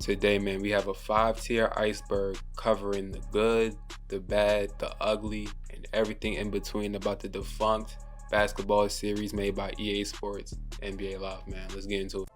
Today, man, we have a 5-tier iceberg covering the good, the bad, the ugly, and everything in between about the defunct basketball series made by EA Sports, NBA Live, man. Let's get into it.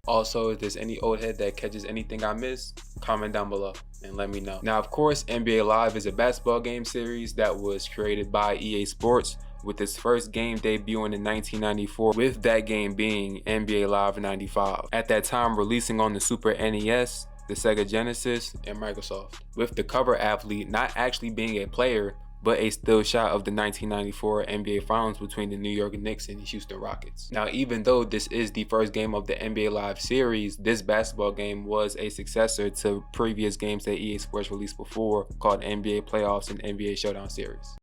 Also, if there's any old head that catches anything I missed, comment down below and let me know. Now, of course, NBA Live is a basketball game series that was created by EA Sports, with its first game debuting in 1994, with that game being NBA Live 95. At that time, releasing on the Super NES, the Sega Genesis, and Microsoft, with the cover athlete not actually being a player, but a still shot of the 1994 NBA Finals between the New York Knicks and the Houston Rockets. Now, even though this is the first game of the NBA Live series, this basketball game was a successor to previous games that EA Sports released before, called NBA Playoffs and NBA Showdown Series.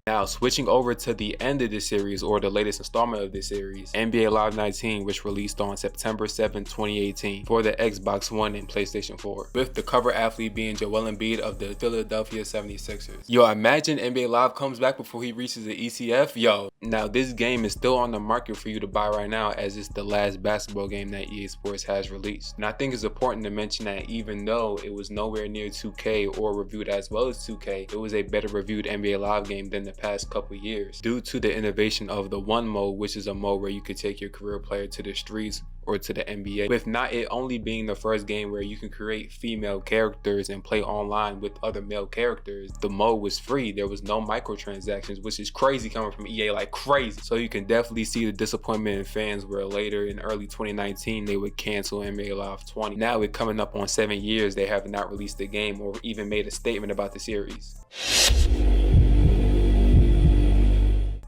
Now, switching over to the end of the series, or the latest installment of this series, NBA Live 19, which released on September 7, 2018 for the Xbox One and PlayStation 4, with the cover athlete being Joel Embiid of the Philadelphia 76ers. Yo, imagine NBA Live comes back before he reaches the ECF. Yo, now this game is still on the market for you to buy right now, as it's the last basketball game that EA Sports has released. And I think it's important to mention that even though it was nowhere near 2K or reviewed as well as 2K, it was a better reviewed NBA Live game than the past couple years, due to the innovation of the One mode, which is a mode where you could take your career player to the streets or to the NBA, with not it only being the first game where you can create female characters and play online with other male characters. The mode was free. There was no microtransactions, which is crazy coming from EA, like crazy. So you can definitely see the disappointment in fans where later in early 2019 they would cancel NBA Live 20. Now, it coming up on 7 years, they have not released the game or even made a statement about the series.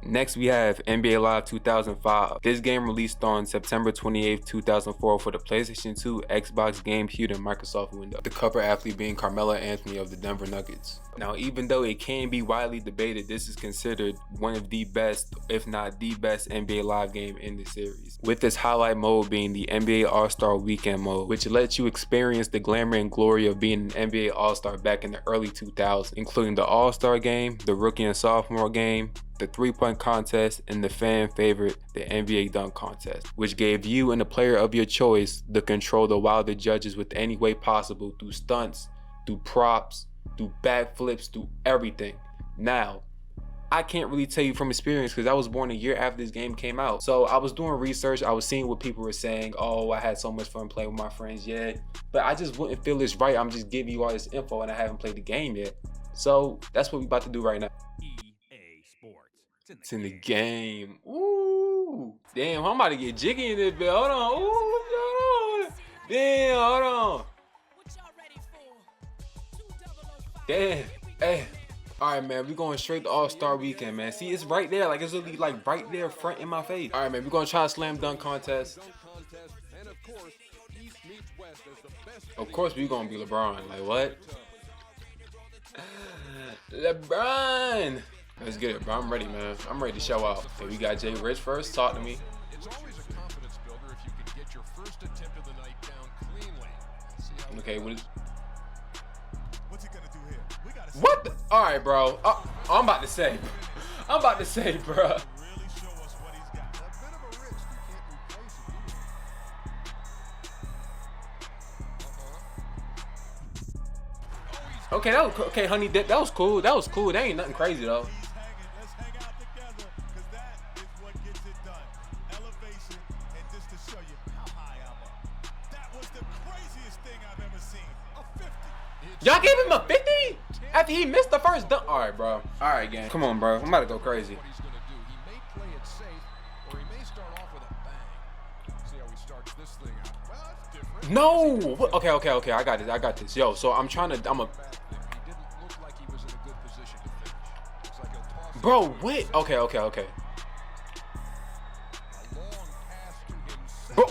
Next, we have NBA Live 2005. This game released on September 28, 2004 for the PlayStation 2, Xbox, GameCube, and Microsoft Windows. The cover athlete being Carmelo Anthony of the Denver Nuggets. Now, even though it can be widely debated, this is considered one of the best, if not the best, NBA Live game in the series, with this highlight mode being the NBA All-Star Weekend mode, which lets you experience the glamour and glory of being an NBA All-Star back in the early 2000s, including the All-Star game, the rookie and sophomore game, the three-point contest, and the fan favorite, the NBA dunk contest, which gave you and the player of your choice the control to wow the judges with any way possible, through stunts, through props, through backflips, through everything. Now, I can't really tell you from experience because I was born a year after this game came out. So I was doing research, I was seeing what people were saying. Oh, I had so much fun playing with my friends yet. But I just wouldn't feel it's right. I'm just giving you all this info and I haven't played the game yet. So that's what we're about to do right now. It's in the game. Ooh. Damn, I'm about to get jiggy in this bit. Hold on. Ooh, hold on. Damn, hold on. Damn. Hey. Alright, man, we're going straight to All-Star Weekend, man. See, it's right there. Like, it's literally like right there front in my face. Alright, man, we're gonna try a slam dunk contest. Of course, we're gonna be LeBron. Like, what? LeBron! Let's get it, bro. I'm ready, man. I'm ready to show out. Okay, we got Jay Rich first. Talk to me. Okay, what's he gonna do here? What? All right, bro. I'm about to say. I'm about to say, bro. Okay, that was okay, honey dip. That was cool. That was cool. That ain't nothing crazy though. Y'all gave him a 50 after he missed the first dunk. All right, bro. All right, gang. Come on, bro. I'm about to go crazy. No. Okay. I got this. Yo, so I'm a. Bro, what? Okay. Bro,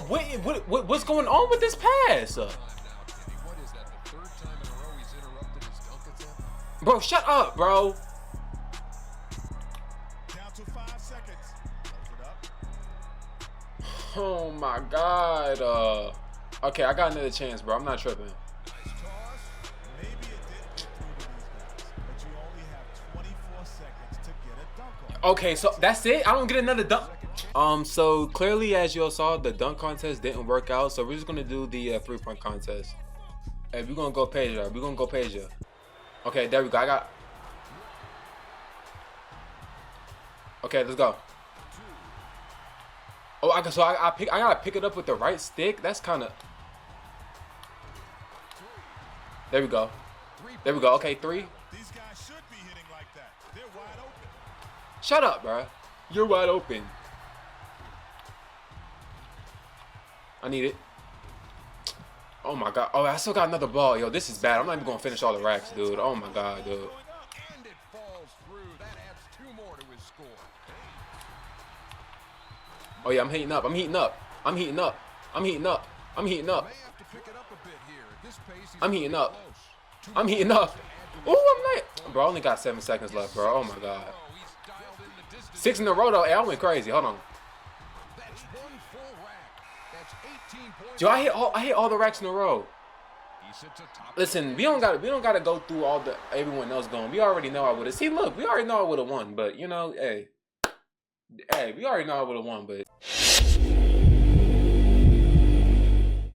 what's going on with this pass? Bro, shut up, bro. Oh my God. Okay, I got another chance, bro. I'm not tripping. Okay, so that's it? I don't get another dunk? So clearly, as you all saw, the dunk contest didn't work out, so we're just gonna do the 3-point contest. Hey, we're gonna go Peja. We're gonna go Peja. Okay, there we go. Okay, let's go. Oh, I gotta pick it up with the right stick. That's kind of. There we go. There we go. Okay, 3. These guys should be hitting like that. They're wide open. Shut up, bro. You're wide open. I need it. Oh my god. Oh, I still got another ball. Yo, this is bad. I'm not even gonna finish all the racks, dude. Oh my god, dude. And it falls through. That adds 2 more to his score. Oh yeah, I'm heating up. I'm heating up. I'm heating up. I'm heating up. I'm heating up. May have to pick it up a bit here. At this pace, he's I'm heating up. close. I'm heating up. Oh, I'm not. Bro, I only got 7 seconds left, bro. Oh my god. He's dialed in the distance. 6 in a row though. Hey, I went crazy. Hold on. That's 1 full rack. That's 18 points. Yo, I hit all the racks in a row. He sits atop. Listen, we don't gotta go through all the everyone else going. We already know I would have. See, look, we already know I would have won, but you know, hey, we already know I would have won, but.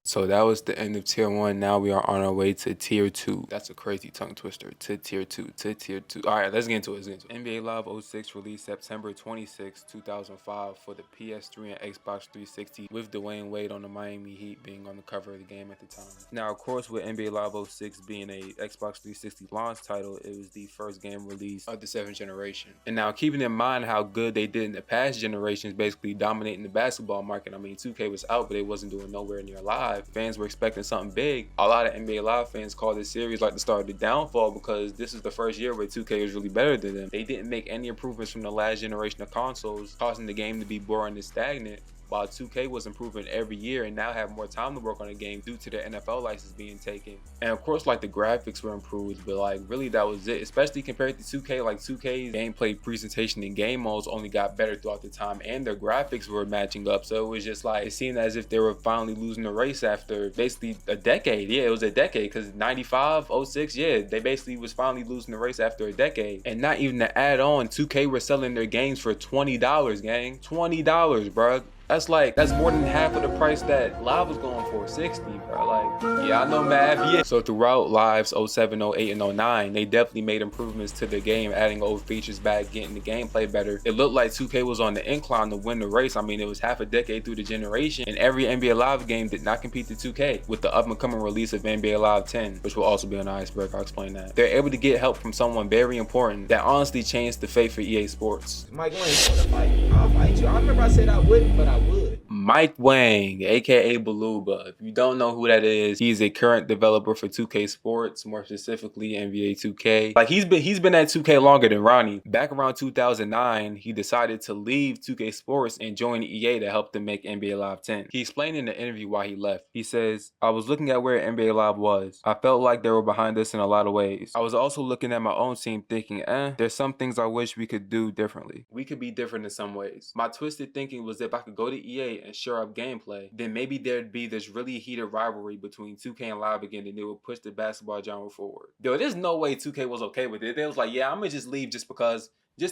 So that was the end of tier 1. Now we are on our way to tier 2. That's a crazy tongue twister. To tier 2. To tier 2. All right, let's get into it. NBA Live 06 released September 26, 2005 for the PS3 and Xbox 360 with Dwayne Wade on the Miami Heat being on the cover of the game at the time. Now, of course, with NBA Live 06 being a Xbox 360 launch title, it was the first game released of the 7th generation. And now, keeping in mind how good they did in the past generations, basically dominating the basketball market. I mean, 2K was out, but it wasn't doing nowhere near live. Fans were expecting something big. A lot of NBA Live fans call this series like the start of the downfall because this is the first year where 2K is really better than them. They didn't make any improvements from the last generation of consoles, causing the game to be boring and stagnant, while 2K was improving every year and now have more time to work on the game due to the NFL license being taken. And of course, like, the graphics were improved, but like really that was it, especially compared to 2K. Like 2K's gameplay presentation and game modes only got better throughout the time, and their graphics were matching up. So it was just like, it seemed as if they were finally losing the race after basically a decade. Yeah, it was a decade, because 95, 06, yeah, they basically was finally losing the race after a decade. And not even to add on, 2K were selling their games for $20, gang. $20, bruh. That's more than half of the price that Live was going for, 60, bro. Like, yeah, I know math, yeah. So throughout Live's 07, 08, and 09, they definitely made improvements to the game, adding old features back, getting the gameplay better. It looked like 2K was on the incline to win the race. I mean, it was half a decade through the generation, and every NBA Live game did not compete to 2K, with the up-and-coming release of NBA Live 10, which will also be on Iceberg. I'll explain that. They're able to get help from someone very important that honestly changed the fate for EA Sports. Mike Wang, you wanna fight? I'll fight you. I remember I said I wouldn't, but I would. Mike Wang, aka Beluba. If you don't know who that is, he's a current developer for 2K Sports, more specifically NBA 2K. Like, he's been at 2K longer than Ronnie. Back around 2009, he decided to leave 2K Sports and join EA to help them make NBA Live 10. He explained in the interview why he left. He says, "I was looking at where NBA Live was. I felt like they were behind us in a lot of ways. I was also looking at my own team thinking, there's some things I wish we could do differently. We could be different in some ways. My twisted thinking was if I could go to EA and shore up gameplay, then maybe there'd be this really heated rivalry between 2K and Live again, and it would push the basketball genre forward." Yo, there's no way 2K was okay with it. They was like, yeah, I'm gonna just leave just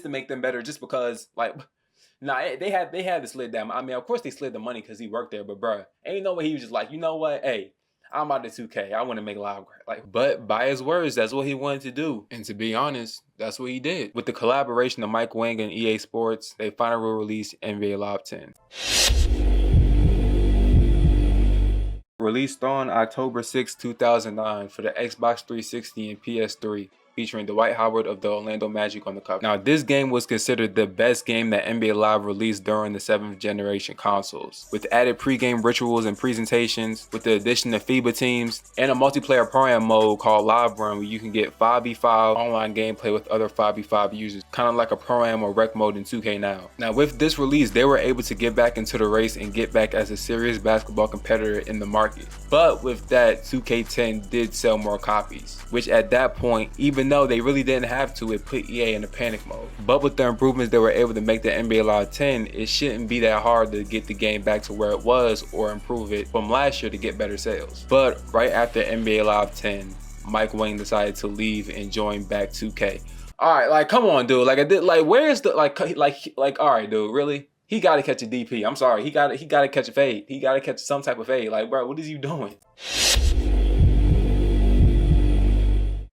to make them better, just because, like, nah, they had to slid that. I mean, of course they slid the money because he worked there, but bruh, ain't no way he was just like, you know what, hey, I'm out of 2K. I want to make Live great. Like, but by his words, that's what he wanted to do. And to be honest, that's what he did. With the collaboration of Mike Wang and EA Sports, they finally released NBA Live 10. Released on October 6, 2009 for the Xbox 360 and PS3. Featuring Dwight Howard of the Orlando Magic on the cover. Now, this game was considered the best game that NBA Live released during the 7th generation consoles, with added pre-game rituals and presentations, with the addition of FIBA teams, and a multiplayer pro-am mode called Live Run, where you can get 5v5 online gameplay with other 5v5 users, kind of like a pro-am or rec mode in 2K now. Now, with this release, they were able to get back into the race and get back as a serious basketball competitor in the market. But with that, 2K10 did sell more copies, which at that point, even though they really didn't have to, it put EA in a panic mode. But with the improvements they were able to make to NBA Live 10, it shouldn't be that hard to get the game back to where it was or improve it from last year to get better sales. But right after NBA Live 10, Mike Wang decided to leave and join back 2K. All right, like, come on, dude. Like, I did, like, where's the, like, all right, dude, really? He got to catch a DP. I'm sorry. He got to catch a fade. He got to catch some type of fade. Like, bro, what is you doing?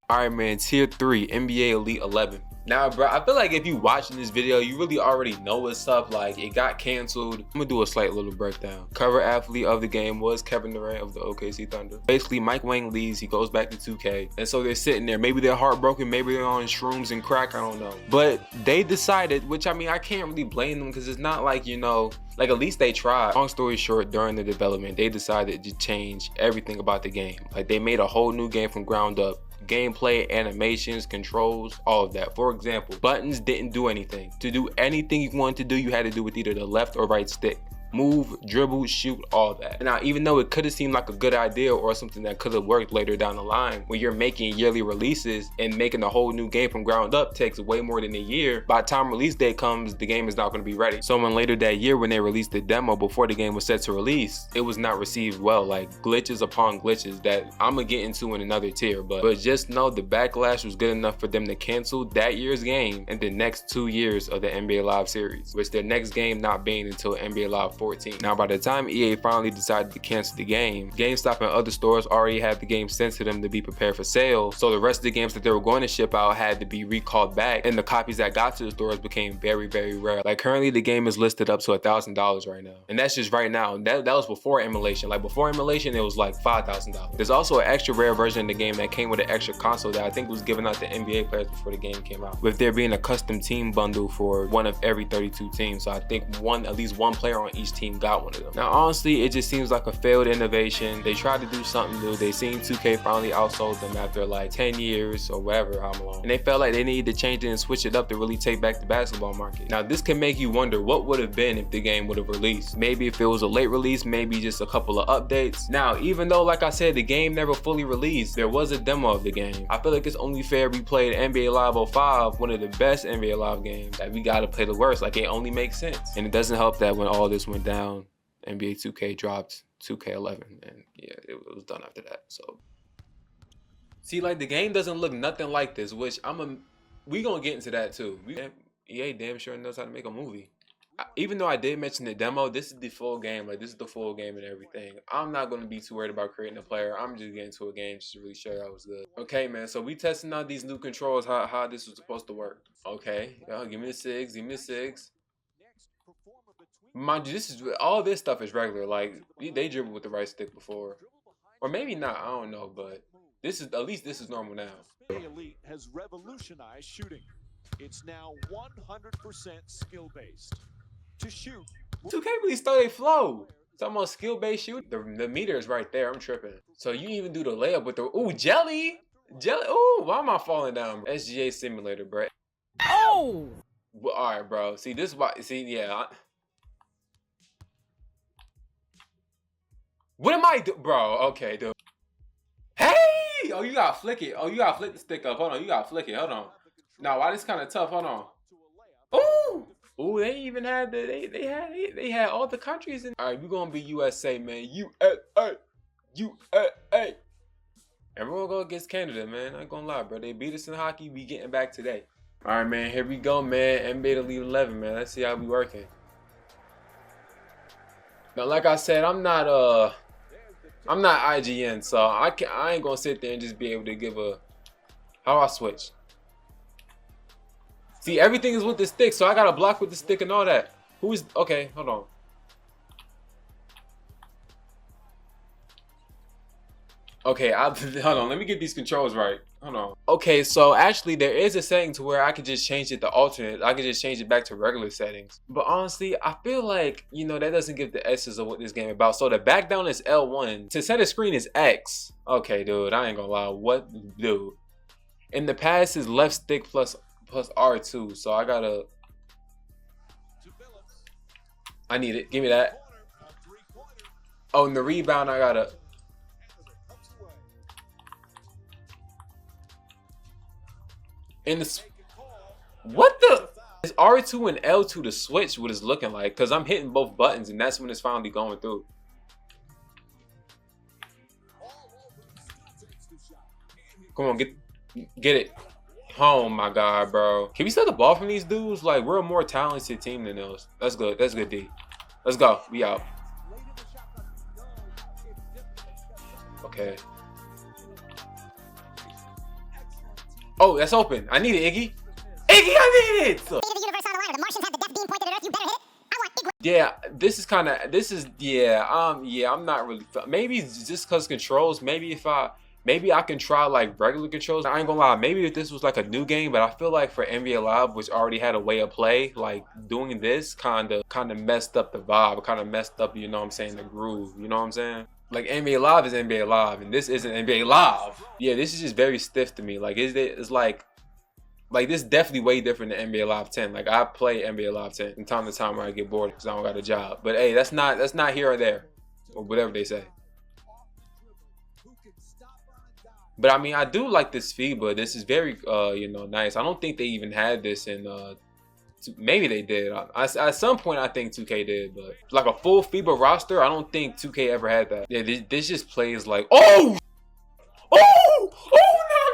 All right, man. Tier 3, NBA Elite 11. Now, bro, I feel like if you watching this video, you really already know what's up. Like, it got canceled. I'm gonna do a slight little breakdown. Cover athlete of the game was Kevin Durant of the OKC Thunder. Basically, Mike Wang leaves. He goes back to 2K. And so they're sitting there. Maybe they're heartbroken. Maybe they're on shrooms and crack. I don't know. But they decided, which I mean, I can't really blame them because it's not like, you know, like at least they tried. Long story short, during the development, they decided to change everything about the game. Like, they made a whole new game from ground up. Gameplay, animations, controls, all of that. For example, buttons didn't do anything. To do anything you wanted to do, you had to do with either the left or right stick. Move, dribble, shoot, all that. Now, even though it could have seemed like a good idea or something that could have worked later down the line, when you're making yearly releases and making a whole new game from ground up takes way more than a year, by the time release date comes, the game is not going to be ready. So when later that year, when they released the demo before the game was set to release, it was not received well. Like glitches upon glitches that I'm gonna get into in another tier, but just know the backlash was good enough for them to cancel that year's game and the next 2 years of the NBA Live series, which their next game not being until NBA Live 14. Now, by the time EA finally decided to cancel the game, GameStop and other stores already had the game sent to them to be prepared for sale. So the rest of the games that they were going to ship out had to be recalled back, and the copies that got to the stores became very, very rare. Like currently the game is listed up to $1,000 right now. And that's just right now. That was before emulation. Like before emulation, it was like $5,000. There's also an extra rare version of the game that came with an extra console that I think was given out to NBA players before the game came out, with there being a custom team bundle for one of every 32 teams. So I think at least one player on each team got one of them. Now honestly, it just seems like a failed innovation. They tried to do something new. They seen 2K finally outsold them after like 10 years or whatever, how long, and they felt like they needed to change it and switch it up to really take back the basketball market. Now this can make you wonder what would have been if the game would have released. Maybe if it was a late release, maybe just a couple of updates. Now even though, like I said, the game never fully released, there was a demo of the game. I feel like it's only fair we played NBA Live 05, one of the best NBA Live games, that we gotta play the worst. Like it only makes sense. And it doesn't help that when all this went down, NBA 2K dropped 2K11, and yeah, it was done after that. So see, like the game doesn't look nothing like this, which we gonna get into that too. EA damn sure knows how to make a movie. Even though I did mention the demo, this is the full game. Like this is the full game and everything. I'm not gonna be too worried about creating a player. I'm just getting to a game just to really show you how it was good. Okay, man. So we testing out these new controls, how this was supposed to work. Okay, give me the 6. Give me the 6. Mind you, all this stuff is regular. Like they dribbled with the right stick before, or maybe not. I don't know, but at least this is normal now. Elite has revolutionized shooting. It's now 100% skill based. To shoot, 2K really stole their flow. It's almost skill-based shooting. The meter is right there. I'm tripping. So you even do the layup with the jelly. Ooh, why am I falling down? SGA simulator, bro. Oh! Well, all right, bro. See this? Yeah. What am I doing, bro? Okay, dude. Hey! Oh, you gotta flick it. Oh, you gotta flick the stick up. Hold on, you gotta flick it. Hold on. Now, why this kind of tough? Hold on. Ooh! Ooh, they even had they had all the countries in. All right, we're gonna be USA, man. USA. And we're gonna go against Canada, man. I ain't gonna lie, bro. They beat us in hockey. We getting back today. All right, man. Here we go, man. NBA Elite 11, man. Let's see how we working. Now, like I said, I'm not IGN, so I ain't gonna sit there and just be able to give a how I switch. See, everything is with the stick, so I gotta block with the stick and all that. Okay, hold on. Okay, hold on, let me get these controls right. Hold on. Okay, so actually there is a setting to where I could just change it to alternate. I could just change it back to regular settings. But honestly, I feel like, you know, that doesn't give the essence of what this game is about. So the back down is L1. To set a screen is X. Okay, dude, I ain't gonna lie. What, dude? In the past is left stick plus R2. So I need it. Give me that. Oh, and the rebound, I gotta. What the? Is R2 and L2 to switch what it's looking like? Because I'm hitting both buttons and that's when it's finally going through. Come on, get it. Oh my God, bro. Can we steal the ball from these dudes? Like, we're a more talented team than those. That's good. That's good, D. Let's go. We out. Okay. Oh, that's open. I need it, Iggy. Iggy, I need it! Yeah, this is kind of, yeah, I'm not really, maybe just because controls, maybe I can try like regular controls. I ain't gonna lie, maybe if this was like a new game, but I feel like for NBA Live, which already had a way of play, like doing this kind of messed up the vibe, kind of messed up, you know what I'm saying, the groove, you know what I'm saying? Like NBA Live is NBA Live, and this isn't NBA Live. Yeah, this is just very stiff to me. Like, it's like this is definitely way different than NBA Live 10. Like, I play NBA Live 10 from time to time where I get bored because I don't got a job. But hey, that's not here or there, or whatever they say. But I mean, I do like this FIBA. This is very, you know, nice. I don't think they even had this in, maybe they did. At some point, I think 2K did, but like a full FIBA roster, I don't think 2K ever had that. Yeah, this just plays like, oh, now I'm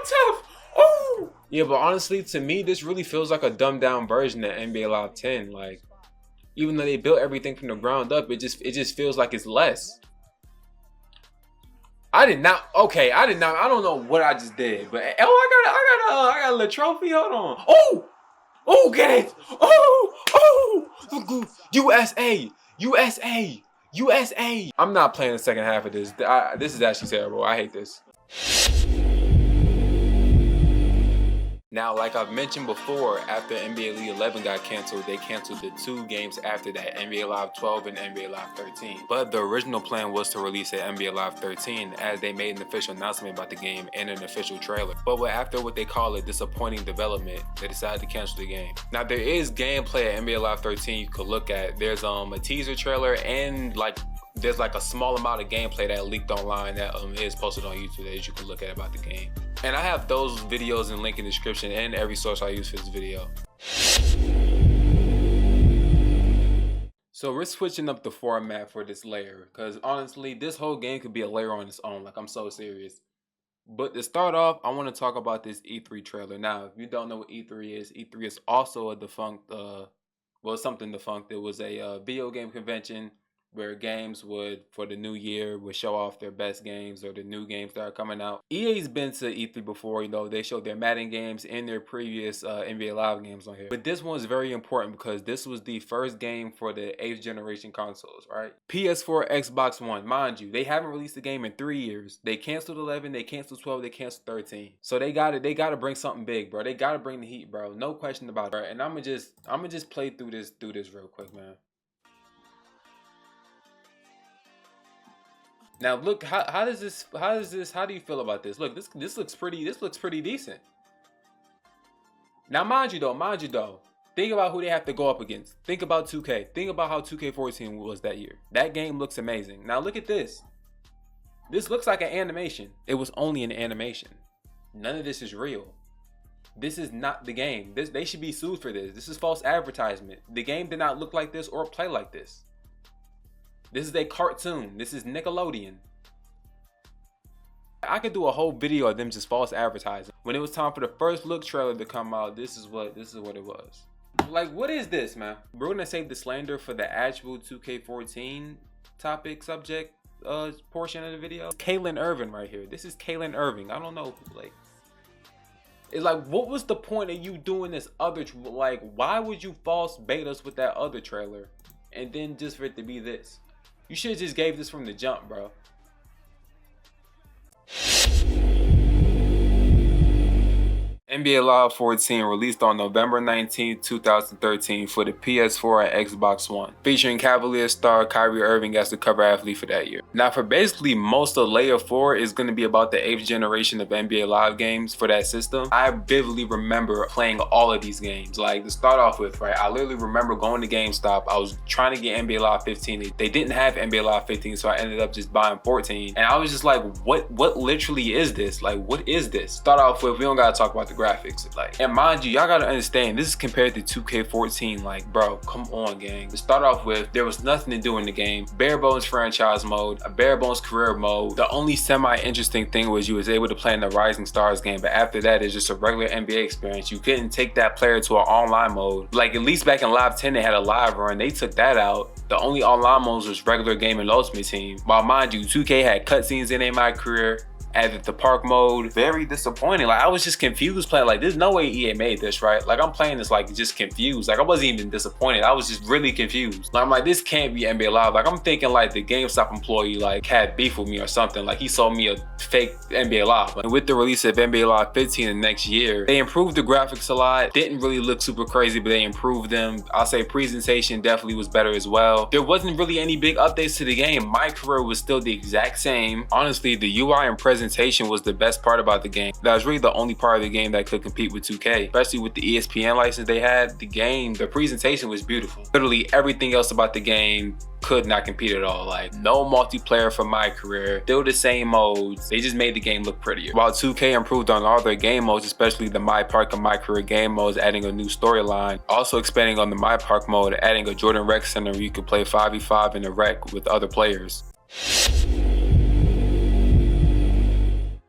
tough. Oh, yeah, but honestly, to me, this really feels like a dumbed down version of NBA Live 10. Like, even though they built everything from the ground up, it just feels like it's less. I don't know what I just did, but oh, I got a little trophy. Hold on. Oh, get it. Oh, USA. I'm not playing the second half of this. This is actually terrible. I hate this. Now, like I've mentioned before, after NBA League 11 got canceled, they canceled the 2 games after that, NBA Live 12 and NBA Live 13. But the original plan was to release an NBA Live 13, as they made an official announcement about the game and an official trailer. But after what they call a disappointing development, they decided to cancel the game. Now, there is gameplay at NBA Live 13 you could look at. There's a teaser trailer, and there's like a small amount of gameplay that leaked online that is posted on YouTube that you can look at about the game. And I have those videos in link in the description and every source I use for this video. So we're switching up the format for this layer, because honestly, this whole game could be a layer on its own. Like, I'm so serious. But to start off, I want to talk about this E3 trailer. Now, if you don't know what E3 is also a defunct, well, something defunct. It was a video game convention where games for the new year, would show off their best games or the new games that are coming out. EA's been to E3 before, you know, they showed their Madden games and their previous NBA Live games on here. But this one's very important because this was the first game for the 8th generation consoles, right? PS4, Xbox One. Mind you, they haven't released the game in 3 years. They canceled 11, they canceled 12, they canceled 13. So they gotta bring something big, bro. They gotta bring the heat, bro. No question about it. And I'ma just play through this real quick, man. Now look, how do you feel about this? Look, this looks pretty decent. Now mind you though, think about who they have to go up against. Think about 2K. Think about how 2K14 was that year. That game looks amazing. Now look at this. This looks like an animation. It was only an animation. None of this is real. This is not the game. They should be sued for this. This is false advertisement. The game did not look like this or play like this. This is a cartoon. This is Nickelodeon. I could do a whole video of them just false advertising. When it was time for the first look trailer to come out, this is what it was. Like, what is this, man? We're gonna save the slander for the actual 2K14 subject portion of the video. Kaylin Irving right here. This is Kaylin Irving. I don't know, like, it's like, what was the point of you doing this other, like, why would you false bait us with that other trailer and then just for it to be this? You should have just gave this from the jump, bro. NBA Live 14 released on November 19, 2013 for the PS4 and Xbox One, featuring Cavaliers star Kyrie Irving as the cover athlete for that year. Now, for basically most of Layer 4 is going to be about the 8th generation of NBA Live games for that system. I vividly remember playing all of these games. Like, to start off with, right, I literally remember going to GameStop. I was trying to get NBA Live 15. They didn't have NBA Live 15, so I ended up just buying 14. And I was just like, what literally is this? Like, what is this? Start off with, we don't got to talk about the graphics. Like, and mind you, y'all gotta understand, this is compared to 2K14. Like, bro, come on, gang. To start off with, there was nothing to do in the game. Bare bones franchise mode, a bare bones career mode. The only semi-interesting thing was you was able to play in the Rising Stars game, but after that, it's just a regular NBA experience. You couldn't take that player to an online mode. Like, at least back in Live 10, they had a live run. They took that out. The only online modes was regular game and Ultimate Team. While mind you, 2K had cutscenes in My Career, added the park mode. Very disappointing. Like, I was just confused playing. Like, there's no way EA made this, right? Like, I'm playing this like just confused. Like, I wasn't even disappointed. I was just really confused. Like, I'm like, this can't be NBA Live. Like, I'm thinking like the GameStop employee like had beef with me or something. Like, he sold me a fake NBA Live. And with the release of NBA Live 15 the next year, they improved the graphics a lot. Didn't really look super crazy, but they improved them. I'll say presentation definitely was better as well. There wasn't really any big updates to the game. My Career was still the exact same. Honestly, the UI and presentation was the best part about the game. That was really the only part of the game that could compete with 2K, especially with the ESPN license they had. The presentation was beautiful. Literally everything else about the game could not compete at all. Like, no multiplayer for My Career, still the same modes. They just made the game look prettier. While 2K improved on all their game modes, especially the My Park and My Career game modes, adding a new storyline, also expanding on the My Park mode, adding a Jordan Rec Center where you could play 5v5 in a rec with other players.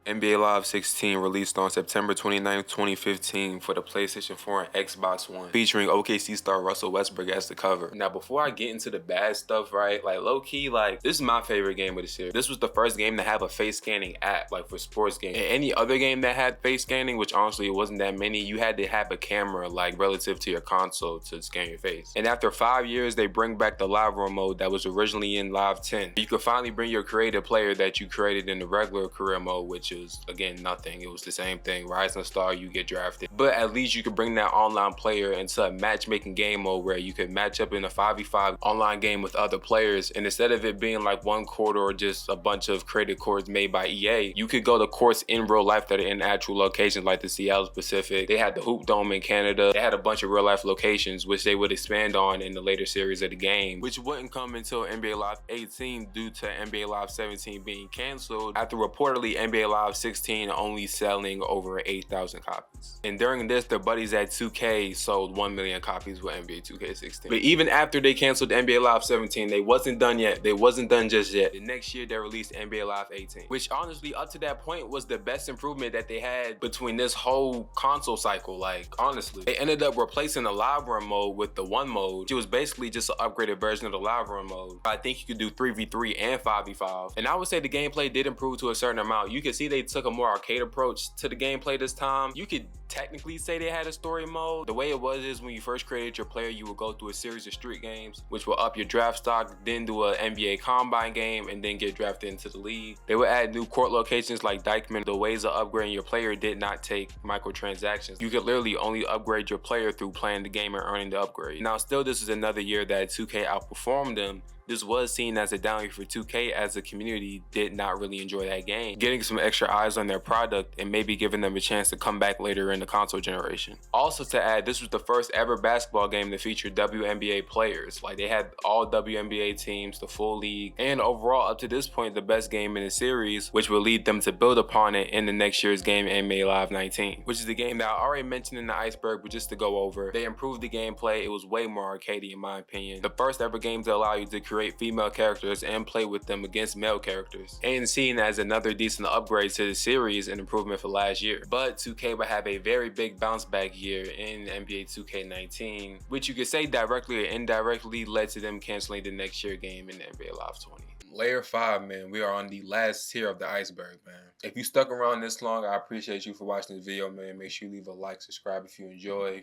NBA Live 16 released on September 29, 2015 for the PlayStation 4 and Xbox One, featuring OKC star Russell Westbrook as the cover. Now, before I get into the bad stuff, right, like low-key, like this is my favorite game of the series. This was the first game to have a face scanning app, like for sports games. And any other game that had face scanning, which honestly it wasn't that many, you had to have a camera like relative to your console to scan your face. And after 5 years, they bring back the live room mode that was originally in Live 10. You could finally bring your creative player that you created in the regular career mode, which was again nothing. It was the same thing. Rising star, you get drafted, but at least you could bring that online player into a matchmaking game mode where you could match up in a 5v5 online game with other players. And instead of it being like one court or just a bunch of created courts made by EA, you could go to courts in real life that are in actual locations, like the Seattle Pacific. They had the Hoop Dome in Canada. They had a bunch of real life locations which they would expand on in the later series of the game, which wouldn't come until NBA Live 18 due to NBA Live 17 being canceled after reportedly NBA Live 16 only selling over 8,000 copies. And during this, their buddies at 2K sold 1 million copies with NBA 2K16. But even after they canceled NBA Live 17, they wasn't done yet. They wasn't done just yet. The next year, they released NBA Live 18, which honestly, up to that point, was the best improvement that they had between this whole console cycle. Like, honestly, they ended up replacing the live run mode with the one mode, which was basically just an upgraded version of the live run mode. I think you could do 3v3 and 5v5. And I would say the gameplay did improve to a certain amount. You could see they took a more arcade approach to the gameplay this time. You could technically say they had a story mode. The way it was is when you first created your player, you would go through a series of street games, which will up your draft stock, then do an NBA combine game, and then get drafted into the league. They would add new court locations like Dykeman. The ways of upgrading your player did not take microtransactions. You could literally only upgrade your player through playing the game and earning the upgrade. Now, still, this is another year that 2K outperformed them. This was seen as a down year for 2K, as the community did not really enjoy that game, getting some extra eyes on their product and maybe giving them a chance to come back later in the console generation. Also to add, this was the first ever basketball game to feature WNBA players. Like, they had all WNBA teams, the full league, and overall up to this point the best game in the series, which will lead them to build upon it in the next year's game, NBA Live 19, which is the game that I already mentioned in the Iceberg, but just to go over, they improved the gameplay. It was way more arcadey in my opinion. The first ever game to allow you to create female characters and play with them against male characters, and seen as another decent upgrade to the series and improvement for last year. But 2K will have a very big bounce back year in NBA 2K19, which you could say directly or indirectly led to them canceling the next year game in NBA Live 20. Layer 5, man, we are on the last tier of the iceberg, man. If you stuck around this long, I appreciate you for watching this video, man. Make sure you leave a like, subscribe if you enjoy.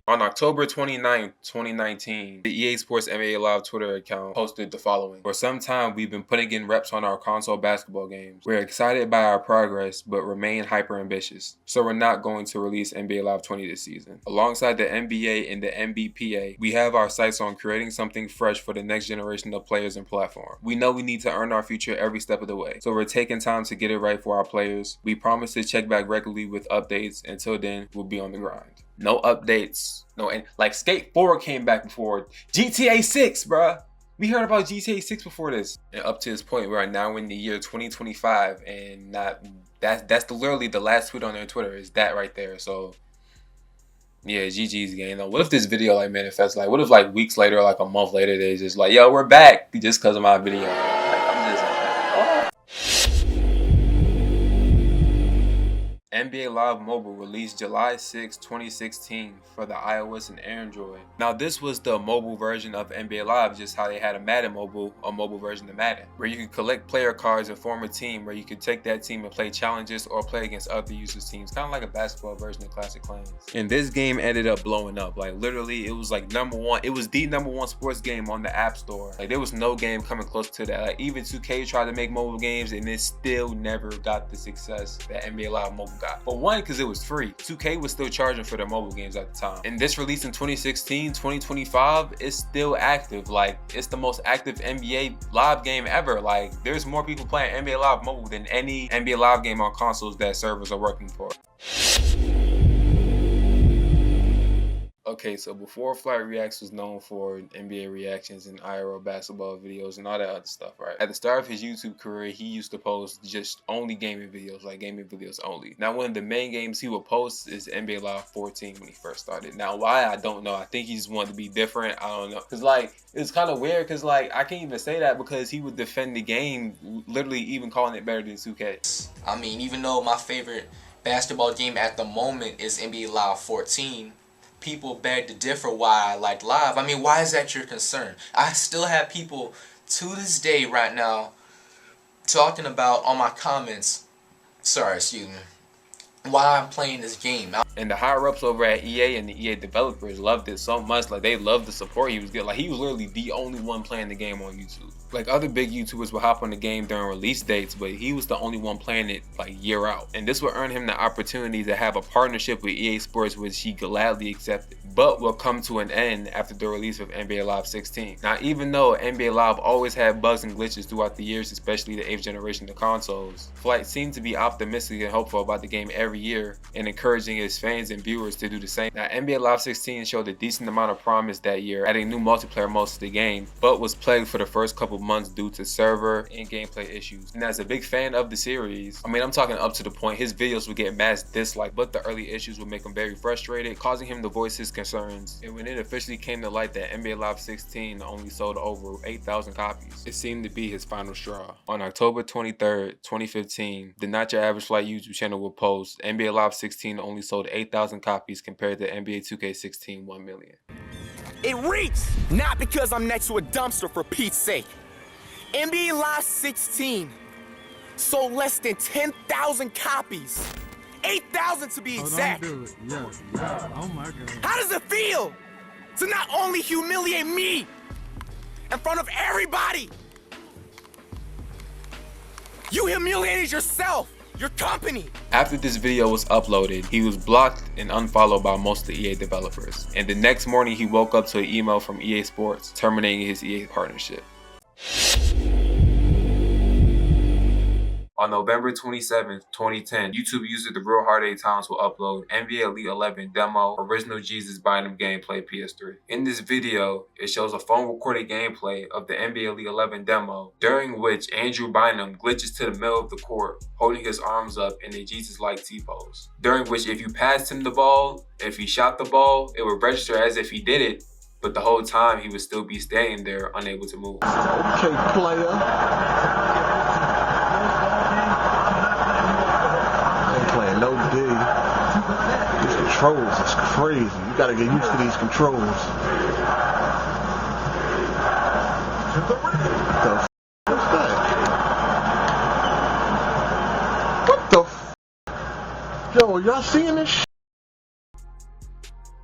On October 29, 2019, the EA Sports NBA Live Twitter account posted the following. For some time, we've been putting in reps on our console basketball games. We're excited by our progress, but remain hyper ambitious. So we're not going to release NBA Live 20 this season. Alongside the NBA and the NBPA, we have our sights on creating something fresh for the next generation of players and platform. We know we need to earn our future every step of the way. So we're taking time to get it right for our players. We promise to check back regularly with updates. Until then, we'll be on the grind. No updates. No, and like Skate 4 came back before GTA 6, bruh. We heard about GTA 6 before this. And up to this point, we are now in the year 2025 and not That's literally the last tweet on their Twitter is that right there. So yeah, GG's game though. What if this video like manifests? Like, what if like weeks later, like a month later, they just like, yo, we're back just because of my video? Like, I'm just NBA Live Mobile released July 6, 2016 for the iOS and Android. Now this was the mobile version of NBA Live, just how they had a mobile version of Madden, where you could collect player cards and form a team where you could take that team and play challenges or play against other users' teams, kind of like a basketball version of Classic Clans. And this game ended up blowing up. Like literally, it was like #1. It was the #1 sports game on the App Store. Like there was no game coming close to that. Like even 2K tried to make mobile games and it still never got the success that NBA Live Mobile got. But one, because it was free. 2K was still charging for their mobile games at the time. And this released in 2016, 2025, it's still active. Like, it's the most active NBA Live game ever. Like, there's more people playing NBA Live Mobile than any NBA Live game on consoles that servers are working for. Okay, so before Flight Reacts was known for NBA reactions and IRL basketball videos and all that other stuff, right? At the start of his YouTube career, he used to post just only gaming videos, like gaming videos only. Now, one of the main games he would post is NBA Live 14 when he first started. Now, why? I don't know. I think he just wanted to be different. I don't know. Because, like, it's kind of weird because, like, I can't even say that because he would defend the game, literally even calling it better than 2K. I mean, even though my favorite basketball game at the moment is NBA Live 14, people beg to differ why I like Live. I mean, why is that your concern? I still have people to this day right now talking about on my comments, why I'm playing this game. And the higher ups over at EA and the EA developers loved it so much. Like, they loved the support he was getting. Like, he was literally the only one playing the game on YouTube. Like, other big YouTubers would hop on the game during release dates, but he was the only one playing it like year out. And this would earn him the opportunity to have a partnership with EA Sports, which he gladly accepted, but will come to an end after the release of NBA Live 16. Now, even though NBA Live always had bugs and glitches throughout the years, especially the 8th generation of consoles, Flight seemed to be optimistic and hopeful about the game every year and encouraging his fans and viewers to do the same. Now, NBA Live 16 showed a decent amount of promise that year, adding new multiplayer modes to the game, but was plagued for the first couple months due to server and gameplay issues. And as a big fan of the series, I mean, I'm talking up to the point his videos would get mass dislikes, but the early issues would make him very frustrated, causing him to voice his concerns. And when it officially came to light that NBA Live 16 only sold over 8,000 copies, it seemed to be his final straw. On October 23rd, 2015, the Not Your Average Flight YouTube channel would post NBA Live 16 only sold 8,000 copies compared to NBA 2K16 1 million. It reeks! Not because I'm next to a dumpster, for Pete's sake. NBA Live 16 sold less than 10,000 copies. 8,000 to be exact. Don't do it. Yeah. Oh my God. How does it feel to not only humiliate me in front of everybody? You humiliated yourself, your company. After this video was uploaded, he was blocked and unfollowed by most of the EA developers. And the next morning, he woke up to an email from EA Sports terminating his EA partnership. On November 27, 2010, YouTube user The Real Hard 8 Times will upload NBA Elite 11 demo original Jesus Bynum gameplay PS3. In this video, it shows a phone recorded gameplay of the NBA Elite 11 demo, during which Andrew Bynum glitches to the middle of the court, holding his arms up in a Jesus-like T-pose. During which, if you passed him the ball, if he shot the ball, it would register as if he did it, but the whole time he would still be standing there, unable to move. Okay, player. Playing no D. These controls is crazy. You gotta get used to these controls. What's that? What the f? Yo, y'all seeing this shit?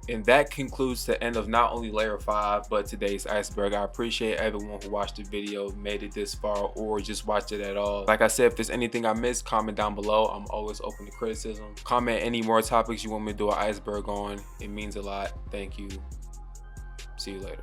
And that concludes the end of not only Layer 5, but today's Iceberg. I appreciate everyone who watched the video, made it this far, or just watched it at all. Like I said, if there's anything I missed, comment down below. I'm always open to criticism. Comment any more topics you want me to do an Iceberg on. It means a lot. Thank you. See you later.